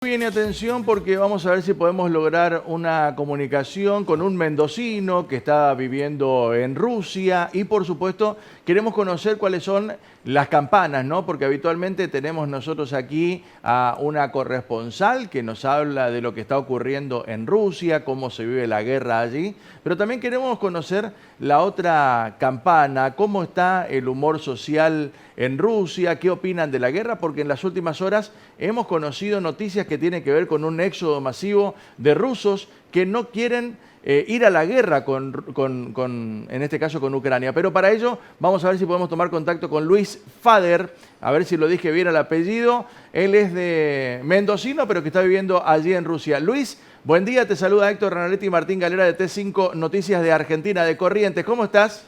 Bien, atención porque vamos a ver si podemos lograr una comunicación con un mendocino que está viviendo en Rusia y por supuesto queremos conocer cuáles son las campanas, ¿no? Porque habitualmente tenemos nosotros aquí a una corresponsal que nos habla de lo que está ocurriendo en Rusia, cómo se vive la guerra allí, pero también queremos conocer la otra campana, cómo está el humor social en Rusia, qué opinan de la guerra, porque en las últimas horas hemos conocido noticias que tienen que ver con un éxodo masivo de rusos que no quieren ir a la guerra en este caso con Ucrania. Pero para ello vamos a ver si podemos tomar contacto con Luis Fader, a ver si lo dije bien el apellido. Él es de mendocino, pero que está viviendo allí en Rusia. Luis, buen día, te saluda Héctor Ranaletti y Martín Galera de T5 Noticias de Argentina, de Corrientes. ¿Cómo estás?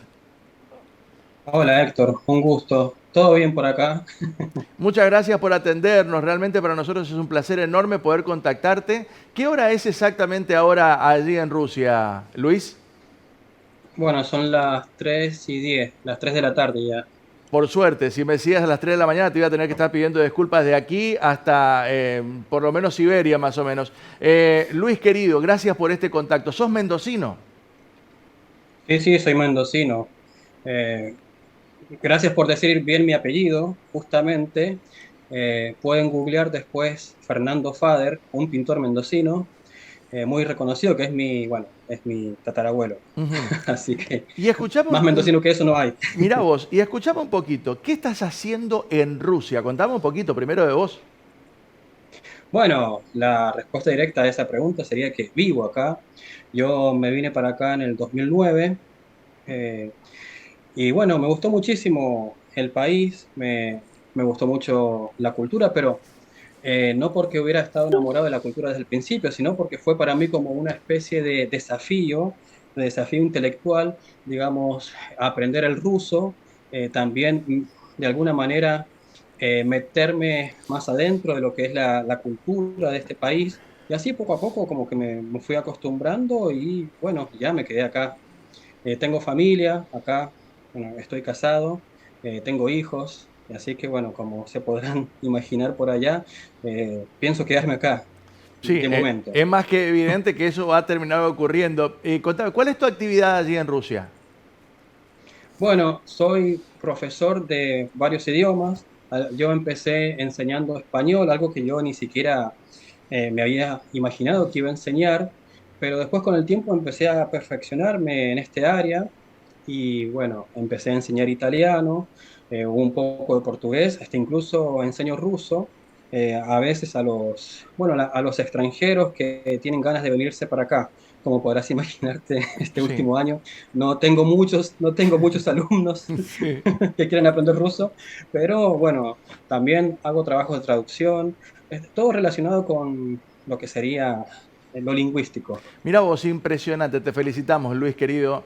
Hola Héctor, un gusto. ¿Todo bien por acá? Muchas gracias por atendernos. Realmente para nosotros es un placer enorme poder contactarte. ¿Qué hora es exactamente ahora allí en Rusia, Luis? Bueno, son las 3:10, las 3 de la tarde ya. Por suerte, si me decías a las 3 de la mañana te iba a tener que estar pidiendo disculpas de aquí hasta por lo menos Siberia más o menos. Luis querido, gracias por este contacto. ¿Sos mendocino? Sí, sí, soy mendocino. Eh, Gracias por decir bien mi apellido, justamente. Pueden googlear después Fernando Fader, un pintor mendocino, muy reconocido, que es mi tatarabuelo. Ujú. Así que Y escuchame más mendocino que eso no hay. mirá vos, y escuchame un poquito, ¿qué estás haciendo en Rusia? Contame un poquito primero de vos. Bueno, la respuesta directa a esa pregunta sería que vivo acá. Yo me vine para acá en el 2009. eh, Y bueno, me gustó muchísimo el país, me gustó mucho la cultura, pero no porque hubiera estado enamorado de la cultura desde el principio, sino porque fue para mí como una especie de desafío intelectual, digamos, aprender el ruso, también de alguna manera meterme más adentro de lo que es la cultura de este país. Y así poco a poco como que me fui acostumbrando y bueno, ya me quedé acá. Tengo familia acá, bueno, estoy casado, tengo hijos, así que bueno, como se podrán imaginar por allá, pienso quedarme acá Sí, de momento. es más que evidente que eso va a terminar ocurriendo. Contame, ¿cuál es tu actividad allí en Rusia? Bueno, soy profesor de varios idiomas. Yo empecé enseñando español, algo que yo ni siquiera me había imaginado que iba a enseñar, pero después con el tiempo empecé a perfeccionarme en este área y bueno, empecé a enseñar italiano, un poco de portugués, hasta incluso enseño ruso, a veces a los extranjeros que tienen ganas de venirse para acá. Como podrás imaginarte, este Sí, último año no tengo muchos alumnos sí. que quieren aprender ruso, pero bueno, también hago trabajos de traducción, todo relacionado con lo que sería lo lingüístico. Mira vos, impresionante, te felicitamos Luis querido.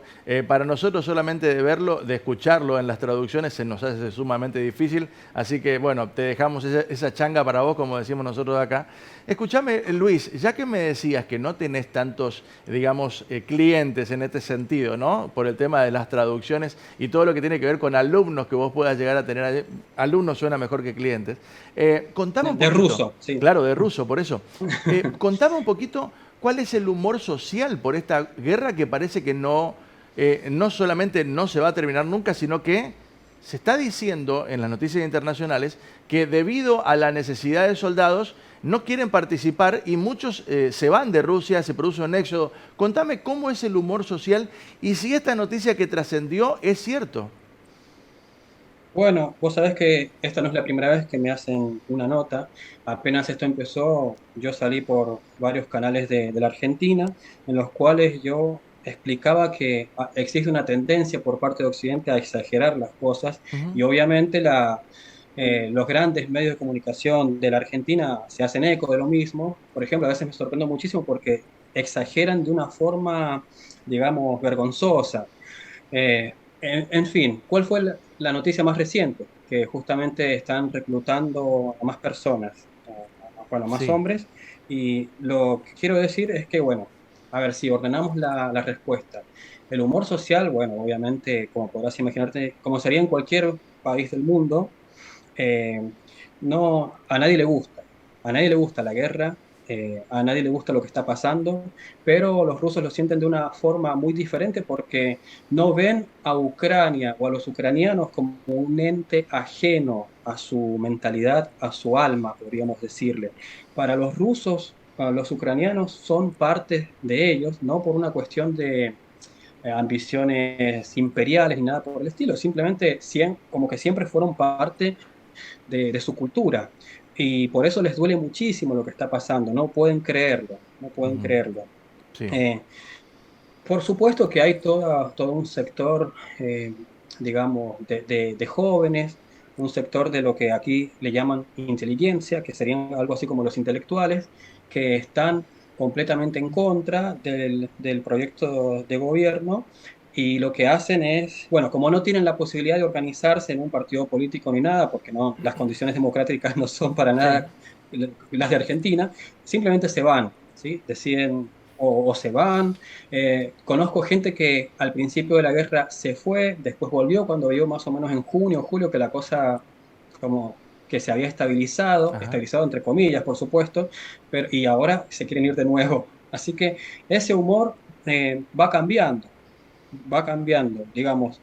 Para nosotros solamente de verlo, de escucharlo en las traducciones se nos hace sumamente difícil, así que bueno, te dejamos esa changa para vos, como decimos nosotros acá. Escúchame Luis, ya que me decías que no tenés tantos, digamos, clientes en este sentido, ¿no? Por el tema de las traducciones y todo lo que tiene que ver con alumnos que vos puedas llegar a tener, alumnos suena mejor que clientes. Contame un De poquito, ruso, sí. claro, de ruso, por eso. Contame un poquito. ¿Cuál es el humor social por esta guerra que parece que no solamente no se va a terminar nunca, sino que se está diciendo en las noticias internacionales que debido a la necesidad de soldados no quieren participar y muchos se van de Rusia, se produce un éxodo? Contame cómo es el humor social y si esta noticia que trascendió es cierto. Bueno, vos sabés que esta no es la primera vez que me hacen una nota. Apenas esto empezó, yo salí por varios canales de la Argentina en los cuales yo explicaba que existe una tendencia por parte de Occidente a exagerar las cosas Ujú. y obviamente los grandes medios de comunicación de la Argentina se hacen eco de lo mismo. Por ejemplo, a veces me sorprendo muchísimo porque exageran de una forma, digamos, vergonzosa. En fin, ¿cuál fue la noticia más reciente? Que justamente están reclutando a más personas, bueno, a más Sí. hombres. Y lo que quiero decir es que, bueno, a ver si ordenamos la respuesta. El humor social, bueno, obviamente, como podrás imaginarte, como sería en cualquier país del mundo, eh, no, a nadie le gusta. A nadie le gusta la guerra, a nadie le gusta lo que está pasando, pero los rusos lo sienten de una forma muy diferente porque no ven a Ucrania o a los ucranianos como un ente ajeno a su mentalidad, a su alma, podríamos decirle. Para los rusos, los ucranianos son parte de ellos, no por una cuestión de ambiciones imperiales ni nada por el estilo, simplemente como que siempre fueron parte de su cultura. Y por eso les duele muchísimo lo que está pasando, no pueden creerlo, no pueden Ujú. creerlo. Sí, Eh, por supuesto que hay todo un sector, digamos, de jóvenes, un sector de lo que aquí le llaman inteligencia, que serían algo así como los intelectuales, que están completamente en contra del proyecto de gobierno y lo que hacen es, bueno, como no tienen la posibilidad de organizarse en un partido político ni nada, porque no, las condiciones democráticas no son para sí. nada las de Argentina, simplemente se van, ¿sí? Deciden o se van. Conozco gente que al principio de la guerra se fue, después volvió cuando vio más o menos en junio o julio que la cosa como que se había estabilizado, Ajá. estabilizado entre comillas, por supuesto, pero, y ahora se quieren ir de nuevo. Así que ese humor va cambiando, digamos.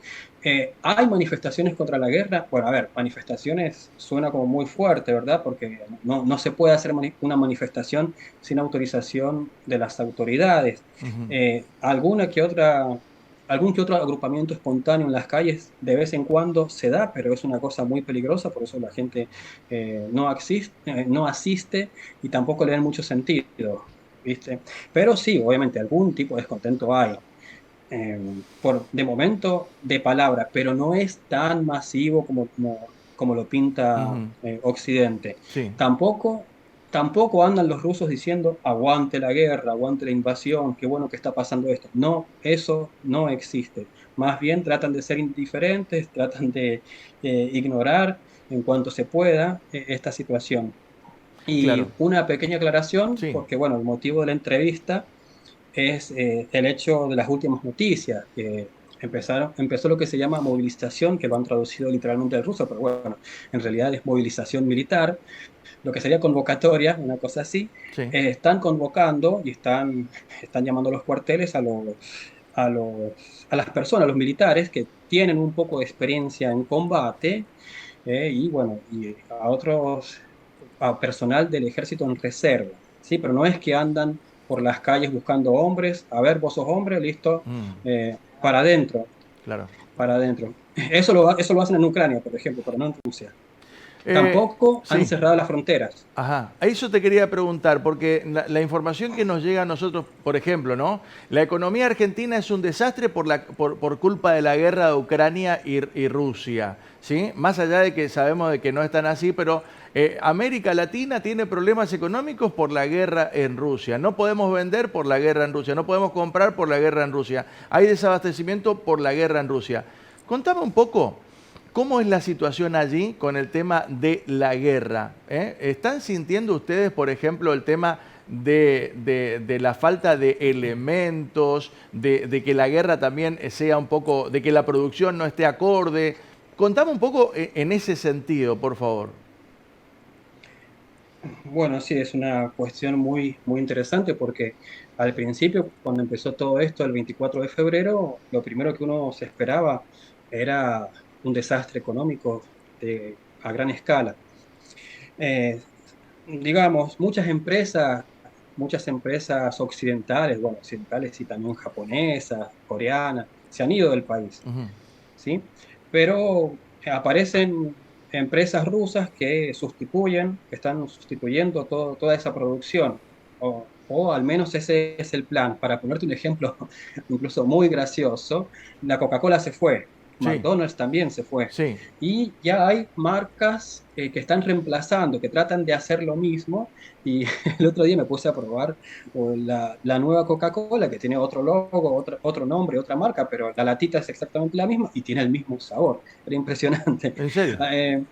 ¿Hay manifestaciones contra la guerra? Bueno, a ver, manifestaciones suena como muy fuerte, ¿verdad? Porque no se puede hacer una manifestación sin autorización de las autoridades. Ujú. Alguna que otra, algún que otro agrupamiento espontáneo en las calles de vez en cuando se da, pero es una cosa muy peligrosa, por eso la gente no asiste y tampoco le dan mucho sentido, ¿viste? Pero sí, obviamente, algún tipo de descontento hay de momento de palabra, pero no es tan masivo como lo pinta Ujú. Occidente. Sí, Tampoco, tampoco andan los rusos diciendo aguante la guerra, aguante la invasión, qué bueno que está pasando esto. No, eso no existe. Más bien tratan de ser indiferentes, tratan de ignorar en cuanto se pueda esta situación. claro. Y una pequeña aclaración, Sí. porque bueno, el motivo de la entrevista es el hecho de las últimas noticias, que empezó lo que se llama movilización, que lo han traducido literalmente al ruso, pero bueno, en realidad es movilización militar, lo que sería convocatoria, una cosa así. Sí. Están convocando y están llamando a los cuarteles a las personas, a los militares que tienen un poco de experiencia en combate, y bueno, y a personal del ejército en reserva, ¿sí? Pero no es que andan por las calles buscando hombres, a ver, vos sos hombre, listo, Mm, para adentro, claro. para adentro. Eso lo hacen en Ucrania, por ejemplo, pero no en Rusia. Tampoco han Sí. cerrado las fronteras. Ajá, a eso te quería preguntar, porque la información que nos llega a nosotros, por ejemplo, ¿no? La economía argentina es un desastre por culpa de la guerra de Ucrania y Rusia, ¿sí? Más allá de que sabemos de que no están así, pero América Latina tiene problemas económicos por la guerra en Rusia. No podemos vender por la guerra en Rusia, no podemos comprar por la guerra en Rusia. Hay desabastecimiento por la guerra en Rusia. Contame un poco. ¿Cómo es la situación allí con el tema de la guerra? ¿Están sintiendo ustedes, por ejemplo, el tema de la falta de elementos, de que la guerra también sea un poco, de que la producción no esté acorde? Contame un poco en ese sentido, por favor. Bueno, sí, es una cuestión muy, muy interesante porque al principio, cuando empezó todo esto, el 24 de febrero, lo primero que uno se esperaba era un desastre económico a gran escala. Eh, digamos, muchas empresas occidentales, bueno, occidentales y también japonesas, coreanas, se han ido del país, Ujú. ¿sí? Pero aparecen empresas rusas que están sustituyendo toda esa producción, o al menos ese es el plan. Para ponerte un ejemplo incluso muy gracioso, la Coca-Cola se fue, Sí, McDonald's también se fue, sí. y ya hay marcas que están reemplazando, que tratan de hacer lo mismo, y el otro día me puse a probar la nueva Coca-Cola, que tiene otro logo, otro nombre, otra marca, pero la latita es exactamente la misma y tiene el mismo sabor. Era impresionante. ¿En serio? Eh,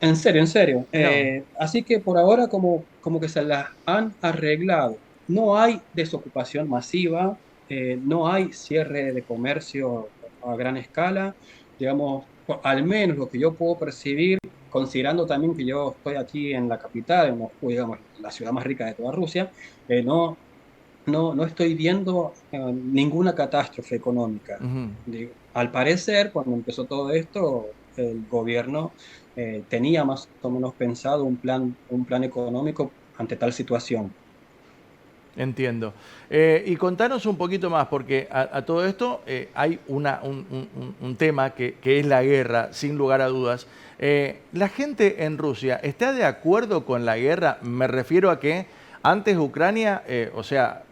en serio, en serio. Mirá vos. Así que por ahora como que se las han arreglado. No hay desocupación masiva, no hay cierre de comercio a gran escala. Digamos, al menos lo que yo puedo percibir considerando también que yo estoy aquí en la capital, en Moscú, digamos, la ciudad más rica de toda Rusia, no, no estoy viendo ninguna catástrofe económica. Ujú. Al parecer, cuando empezó todo esto, el gobierno tenía más o menos pensado un plan económico ante tal situación. Entiendo. Y contanos un poquito más, porque a todo esto hay un tema que es la guerra, sin lugar a dudas. ¿La gente en Rusia está de acuerdo con la guerra? Me refiero a que antes Ucrania, o sea,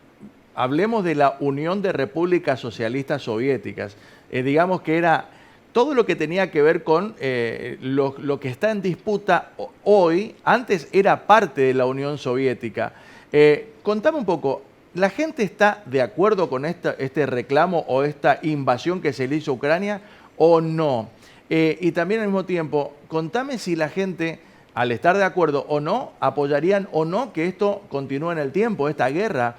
hablemos de la Unión de Repúblicas Socialistas Soviéticas, digamos que era todo lo que tenía que ver con lo que está en disputa hoy, antes era parte de la Unión Soviética. Contame un poco, ¿la gente está de acuerdo con este reclamo o esta invasión que se le hizo a Ucrania o no? Y también al mismo tiempo, contame si la gente, al estar de acuerdo o no, apoyarían o no que esto continúe en el tiempo, esta guerra,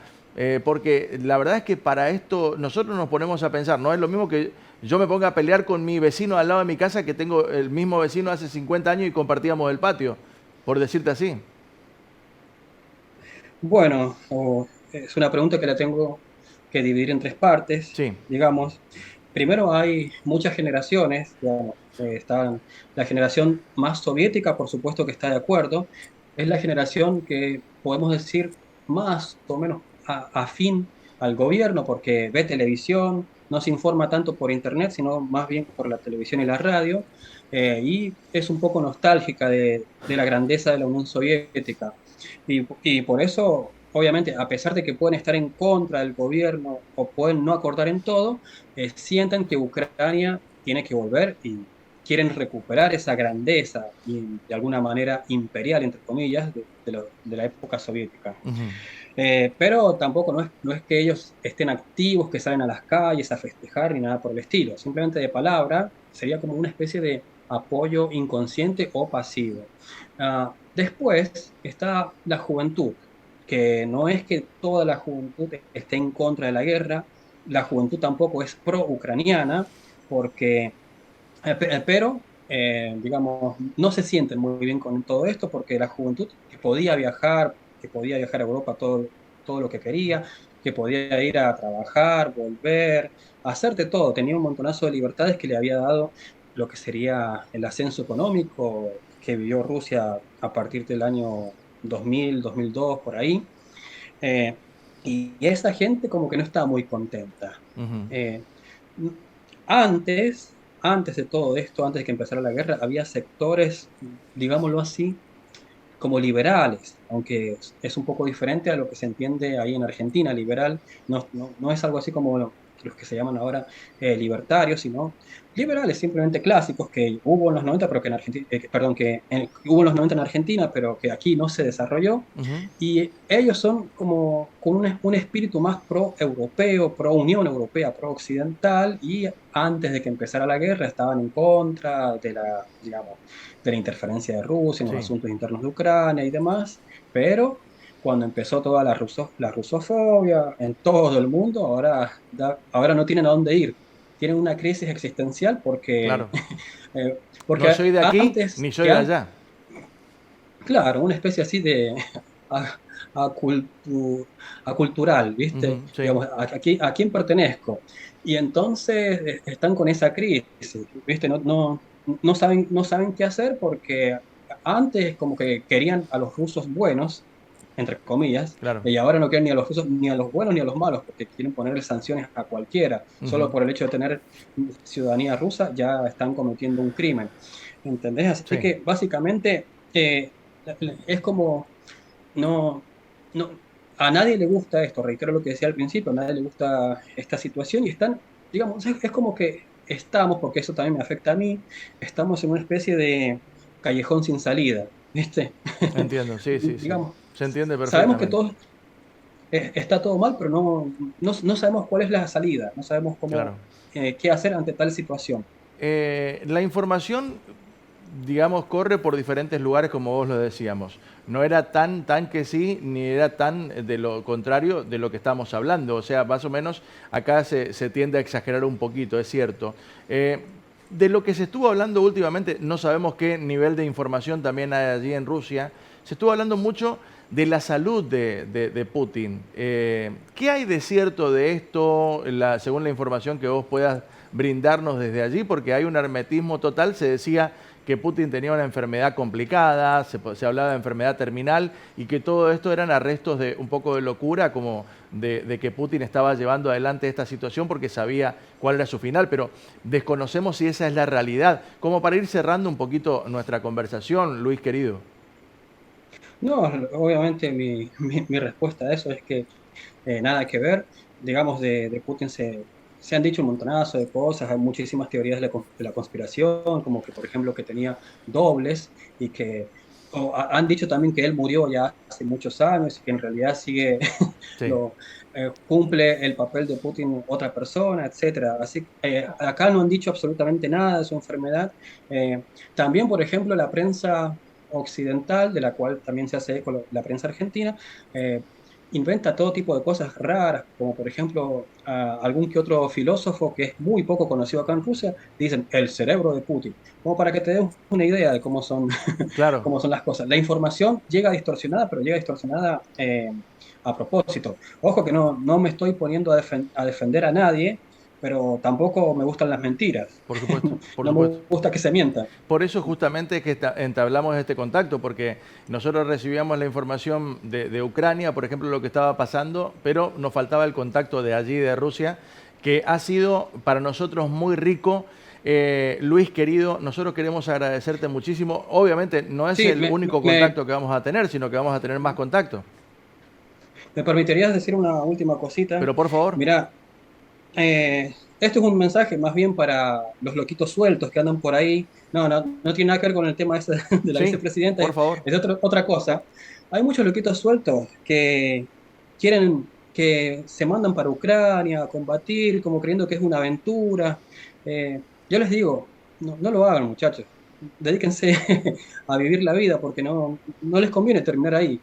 porque la verdad es que para esto nosotros nos ponemos a pensar, no es lo mismo que yo me ponga a pelear con mi vecino al lado de mi casa, que tengo el mismo vecino hace 50 años y compartíamos el patio, por decirte así. Bueno, es una pregunta que la tengo que dividir en tres partes, Sí. digamos. Primero hay muchas generaciones, digamos, están la generación más soviética, por supuesto que está de acuerdo, es la generación que podemos decir más o menos afín al gobierno porque ve televisión, no se informa tanto por internet, sino más bien por la televisión y la radio, y es un poco nostálgica de la grandeza de la Unión Soviética. Y por eso, obviamente, a pesar de que pueden estar en contra del gobierno o pueden no acordar en todo, sienten que Ucrania tiene que volver y quieren recuperar esa grandeza y de alguna manera imperial, entre comillas, de la época soviética. Ujú. Pero tampoco no es que ellos estén activos, que salen a las calles a festejar ni nada por el estilo. Simplemente de palabra sería como una especie de apoyo inconsciente o pasivo. Después está la juventud, que no es que toda la juventud esté en contra de la guerra, la juventud tampoco es pro-ucraniana, porque, pero, digamos, no se sienten muy bien con todo esto, porque la juventud que podía viajar a Europa todo lo que quería, que podía ir a trabajar, volver, hacer de todo, tenía un montonazo de libertades que le había dado lo que sería el ascenso económico que vivió Rusia a partir del año 2000, 2002, por ahí. Eh, y esa gente como que no estaba muy contenta. Ujú. Eh, antes de todo esto, antes de que empezara la guerra, había sectores, digámoslo así, como liberales, aunque es un poco diferente a lo que se entiende ahí en Argentina. Liberal no es algo así como los que se llaman ahora libertarios, sino liberales simplemente clásicos que hubo en los 90, pero que en Argentina, perdón, hubo en los 90 en Argentina, pero que aquí no se desarrolló. Ujú. Y ellos son como con un espíritu más pro-europeo, pro-Unión Europea, pro-occidental, y antes de que empezara la guerra estaban en contra de digamos, de la interferencia de Rusia en los Sí. asuntos internos de Ucrania y demás, pero cuando empezó toda la rusofobia en todo el mundo, ahora no tienen a dónde ir. Tienen una crisis existencial porque, Claro. No porque soy de aquí antes, ni soy de allá. claro, una especie así de a- acultu- acultural, ¿viste? Ujú. Sí. Digamos, ¿a quién pertenezco? Y entonces están con esa crisis, ¿viste? No saben qué hacer porque antes como que querían a los rusos buenos, entre comillas, Claro. y ahora no quieren ni a los rusos, ni a los buenos ni a los malos, porque quieren ponerle sanciones a cualquiera. Solo Ujú. por el hecho de tener ciudadanía rusa ya están cometiendo un crimen. ¿Entendés? Así Sí. que básicamente es como, no, no, a nadie le gusta esto, reitero lo que decía al principio, a nadie le gusta esta situación y están, digamos, es como que estamos, porque eso también me afecta a mí, estamos en una especie de callejón sin salida, ¿viste? Entiendo. Sí, sí, sí. Digamos, Se entiende sabemos que perfectamente. todo está todo mal, pero no sabemos cuál es la salida, no sabemos Claro. qué hacer ante tal situación. La información, digamos, corre por diferentes lugares, como vos lo decíamos. No era tan que sí, ni era tan de lo contrario de lo que estamos hablando. O sea, más o menos acá se tiende a exagerar un poquito, es cierto. Eh, de lo que se estuvo hablando últimamente, no sabemos qué nivel de información también hay allí en Rusia, se estuvo hablando mucho de la salud de Putin. ¿Qué hay de cierto de esto, según la información que vos puedas brindarnos desde allí? Porque hay un hermetismo total, se decía que Putin tenía una enfermedad complicada, se hablaba de enfermedad terminal y que todo esto eran arrestos de un poco de locura, como de que Putin estaba llevando adelante esta situación porque sabía cuál era su final, pero desconocemos si esa es la realidad. Como para ir cerrando un poquito nuestra conversación, Luis querido. No, obviamente mi respuesta a eso es que nada que ver. Digamos, de Putin se han dicho un montonazo de cosas, hay muchísimas teorías de la conspiración, como que, por ejemplo, que tenía dobles y que han dicho también que él murió ya hace muchos años y que en realidad sigue, Sí. cumple el papel de Putin otra persona, etcétera. Así que acá no han dicho absolutamente nada de su enfermedad. También, por ejemplo, la prensa occidental, de la cual también se hace eco la prensa argentina, eh, inventa todo tipo de cosas raras, como por ejemplo algún que otro filósofo que es muy poco conocido acá en Rusia, dicen el cerebro de Putin, como para que te des una idea de cómo son, Claro. cómo son las cosas. La información llega distorsionada, pero llega distorsionada a propósito. Ojo que no me estoy poniendo a defender a nadie, pero tampoco me gustan las mentiras. Por supuesto, por No supuesto. me gusta que se mienta. Por eso justamente es que entablamos este contacto, porque nosotros recibíamos la información de Ucrania, por ejemplo, lo que estaba pasando, pero nos faltaba el contacto de allí, de Rusia, que ha sido para nosotros muy rico. Luis, querido, nosotros queremos agradecerte muchísimo. Obviamente no es Sí, el único contacto que vamos a tener, sino que vamos a tener más contacto. ¿me permitirías decir una última cosita? Pero por favor, Mira, esto es un mensaje más bien para los loquitos sueltos que andan por ahí. No tiene nada que ver con el tema ese de la sí, vicepresidenta, por favor. es otra cosa. Hay muchos loquitos sueltos que quieren, que se mandan para Ucrania a combatir, como creyendo que es una aventura. Yo les digo, no lo hagan, muchachos. Dedíquense a vivir la vida porque no les conviene terminar ahí.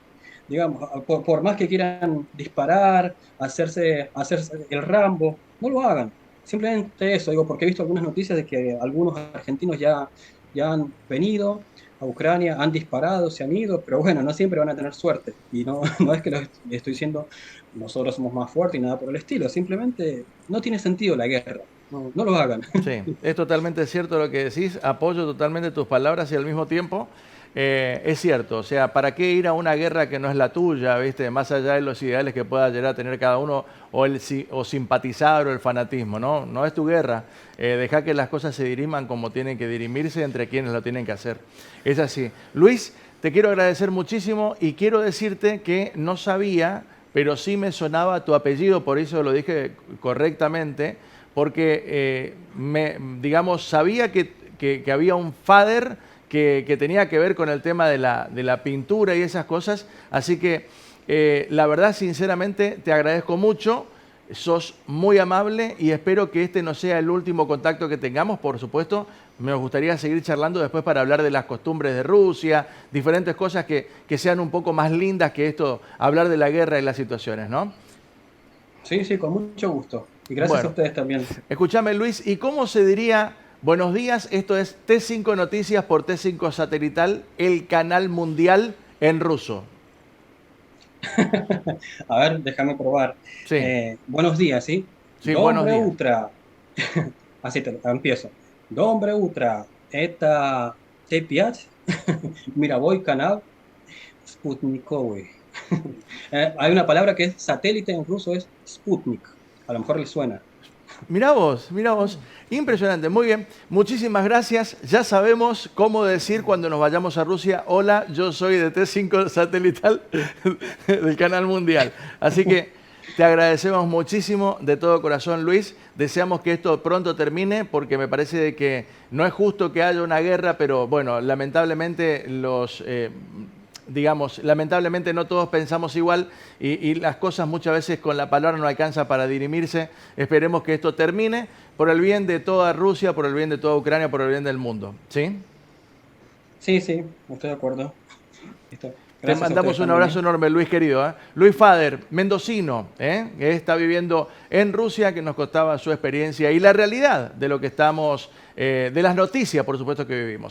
Digamos, por más que quieran disparar, hacerse el Rambo, no lo hagan. Simplemente eso, digo, porque he visto algunas noticias de que algunos argentinos ya han venido a Ucrania, han disparado, se han ido, pero bueno, no siempre van a tener suerte. Y no, no es que les estoy diciendo nosotros somos más fuertes y nada por el estilo, simplemente no tiene sentido la guerra. No lo hagan. Sí, es totalmente cierto lo que decís, apoyo totalmente tus palabras y al mismo tiempo es cierto, o sea, ¿para qué ir a una guerra que no es la tuya, viste? Más allá de los ideales que pueda llegar a tener cada uno o simpatizar o el fanatismo, ¿no? No es tu guerra, deja que las cosas se diriman como tienen que dirimirse entre quienes lo tienen que hacer. Es así. Luis, te quiero agradecer muchísimo y quiero decirte que no sabía, pero sí me sonaba tu apellido, por eso lo dije correctamente porque, digamos, sabía que había un father que tenía que ver con el tema de la pintura y esas cosas, así que la verdad, sinceramente, te agradezco mucho, sos muy amable y espero que este no sea el último contacto que tengamos, por supuesto, me gustaría seguir charlando después para hablar de las costumbres de Rusia, diferentes cosas que sean un poco más lindas que esto, hablar de la guerra y las situaciones, ¿no? Sí, sí, con mucho gusto. Y gracias a Bueno, ustedes también. escúchame Luis, ¿y cómo se diría buenos días? Esto es T5 Noticias por T5 Satelital, el canal mundial en ruso. A ver, déjame probar. Sí, Buenos días, ¿sí? sí, buenos Dombre días. Utra. Así empiezo. Dombre Utra. Eta T5 Miraboy Canal Sputnikowy. Hay una palabra que es satélite en ruso, es Sputnik. A lo mejor le suena. Mirá vos, impresionante, muy bien. Muchísimas gracias. Ya sabemos cómo decir cuando nos vayamos a Rusia, hola, yo soy de T5 Satelital del canal mundial. Así que te agradecemos muchísimo de todo corazón, Luis. Deseamos que esto pronto termine porque me parece que no es justo que haya una guerra, pero bueno, lamentablemente digamos, lamentablemente no todos pensamos igual y las cosas muchas veces con la palabra no alcanza para dirimirse. Esperemos que esto termine por el bien de toda Rusia, por el bien de toda Ucrania, por el bien del mundo. ¿Sí? Sí, sí, estoy de acuerdo. Listo. Te Gracias a mandamos ustedes un también, abrazo enorme, Luis querido. Luis Fader, mendocino, que está viviendo en Rusia, que nos contaba su experiencia y la realidad de lo que estamos, de las noticias, por supuesto, que vivimos.